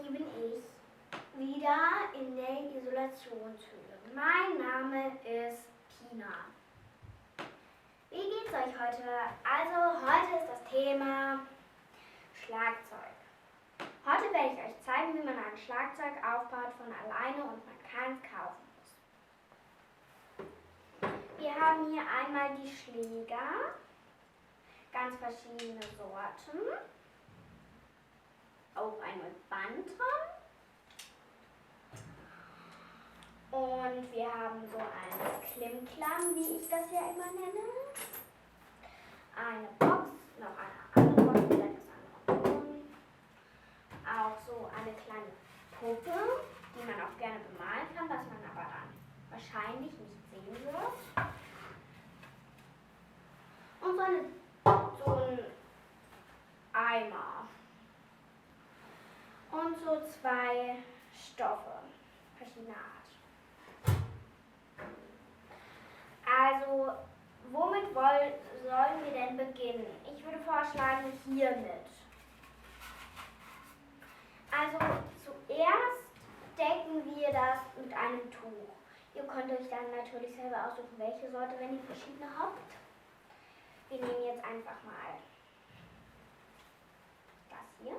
hier bin ich wieder in der Isolationshöhle. Mein Name ist Pina. Wie geht's euch heute? Also heute ist das Thema Schlagzeug. Heute werde ich euch zeigen, wie man ein Schlagzeug aufbaut von alleine und man kann es kaufen muss. Wir haben hier einmal die Schläger, ganz verschiedene Sorten. Auch ein mit Band dran. Und wir haben so eine Klimmklam, wie ich das ja immer nenne. Eine Box, noch eine andere Box mit etwas anderem Ton. Auch so eine kleine Puppe, die man auch gerne bemalen kann, was man aber dann wahrscheinlich nicht sehen wird. Und so ein Eimer. Und so 2 Stoffe verschiedener Art. Also, womit sollen wir denn beginnen? Ich würde vorschlagen, hiermit. Also, zuerst decken wir das mit einem Tuch. Ihr könnt euch dann natürlich selber aussuchen, welche Sorte, wenn ihr verschiedene habt. Wir nehmen jetzt einfach mal das hier.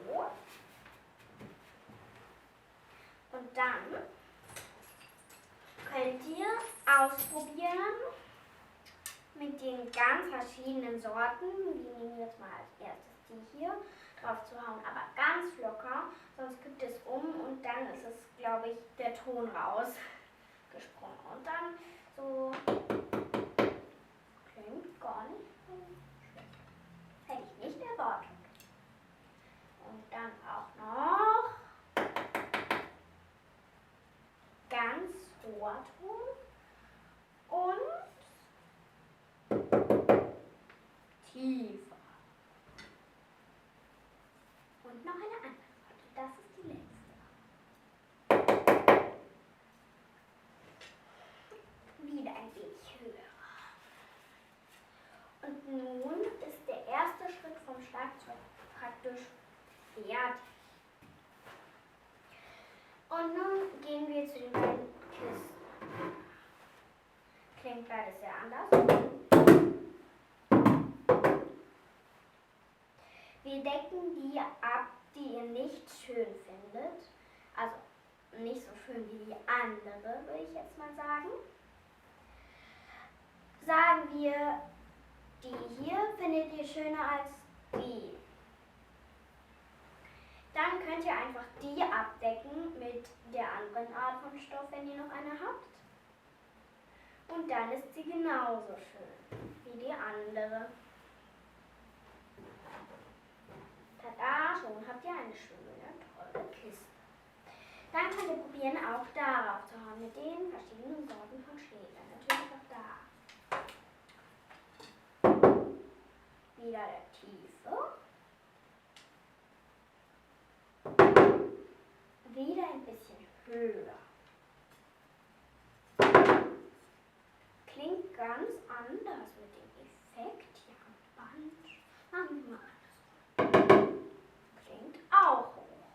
So. Und dann könnt ihr ausprobieren mit den ganz verschiedenen Sorten. Wir nehmen jetzt mal als erstes die hier drauf zu hauen, aber ganz locker, sonst gibt es und dann ist es, glaube ich, der Ton rausgesprungen. Und dann so klingt gar nicht so schlecht. Hätte ich nicht erwartet. Und dann auch noch ganz hoher Ton und tiefer. Und noch eine andere Sorte. Das ist die letzte. Wieder ein wenig höher. Und nun ist der erste Schritt vom Schlagzeug praktisch fertig. Und nun gehen wir zu den beiden Kisten. Klingt beides sehr anders. Wir decken die ab, die ihr nicht schön findet. Also nicht so schön wie die andere, würde ich jetzt mal sagen. Sagen wir, die hier findet ihr schöner als die. Dann könnt ihr einfach die abdecken mit der anderen Art von Stoff, wenn ihr noch eine habt. Und dann ist sie genauso schön wie die andere. Tada, schon habt ihr eine schöne, tolle Kiste. Dann könnt ihr probieren, auch darauf zu hauen, mit den verschiedenen Sorten von Schlägern. Natürlich auch da. Wieder der Tiefe. Wieder ein bisschen höher. Klingt ganz anders mit dem Effekt hier am Band. Machen wir mal anders. Klingt auch hoch.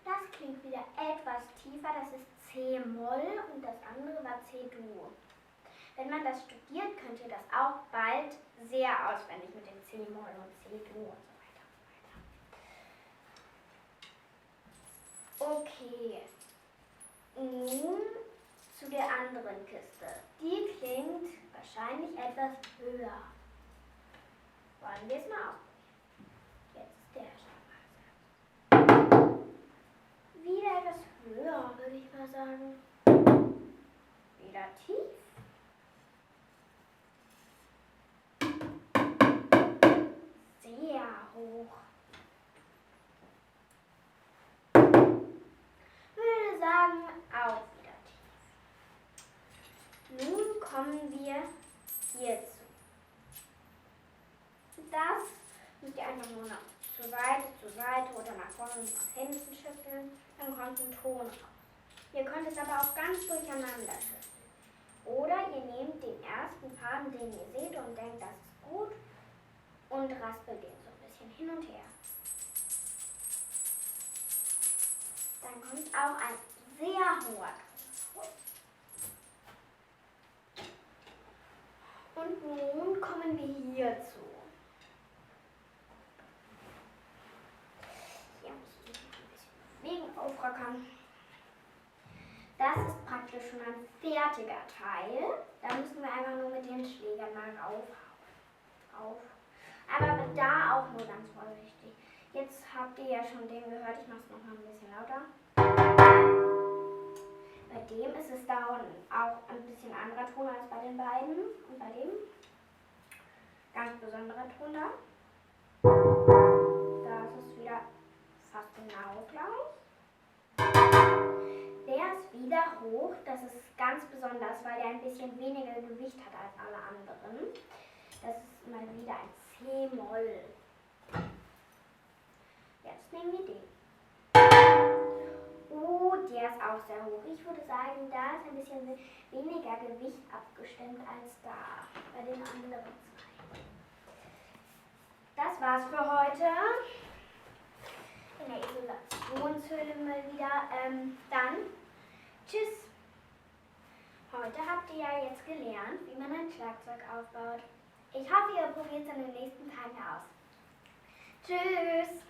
Das klingt wieder etwas tiefer. Das ist C-Moll und das andere war C-Dur. Wenn man das studiert, könnt ihr das auch bald sehr auswendig mit dem C-Moll und C-Dur und so weiter und so weiter. Okay, nun zu der anderen Kiste. Die klingt wahrscheinlich etwas höher. Wollen wir es mal ausprobieren. Jetzt ist der Schlagzeug. Wieder etwas höher, würde ich mal sagen. Wieder tief. Sehr hoch. Würde sagen, auch wieder tief. Nun kommen wir hierzu. Das müsst ihr einfach nur noch zur Seite oder nach vorne und nach hinten schütteln. Dann kommt ein Ton raus. Ihr könnt es aber auch ganz durcheinander schütteln. Oder ihr nehmt den ersten Faden, den ihr seht und denkt, das ist gut und raspelt den so ein bisschen hin und her. Dann kommt auch ein sehr hoher Ton. Und nun kommen wir hierzu. Hier muss ich noch ein bisschen bewegen, aufrackern. Das ist praktisch schon ein fertiger Teil. Da müssen wir einfach nur mit den Schlägern mal rauf. Aber da auch nur ganz vorsichtig. Jetzt habt ihr ja schon den gehört, ich mache es noch mal ein bisschen lauter. Bei dem ist es da auch ein bisschen anderer Ton als bei den beiden. Und bei dem ganz besonderer Ton da. Da ist es wieder fast genau gleich. Der ist wieder hoch, das ist ganz besonders, weil er ein bisschen weniger Gewicht hat als alle anderen. Das ist mal wieder ein C-Moll. Jetzt nehmen wir den. Oh, der ist auch sehr hoch. Ich würde sagen, da ist ein bisschen weniger Gewicht abgestimmt als da, bei den anderen zwei. Das war's für heute. In der Isolationshöhle mal wieder. Dann, tschüss. Heute habt ihr ja jetzt gelernt, wie man ein Schlagzeug aufbaut. Ich hoffe, ihr probiert es in den nächsten Tagen aus. Tschüss.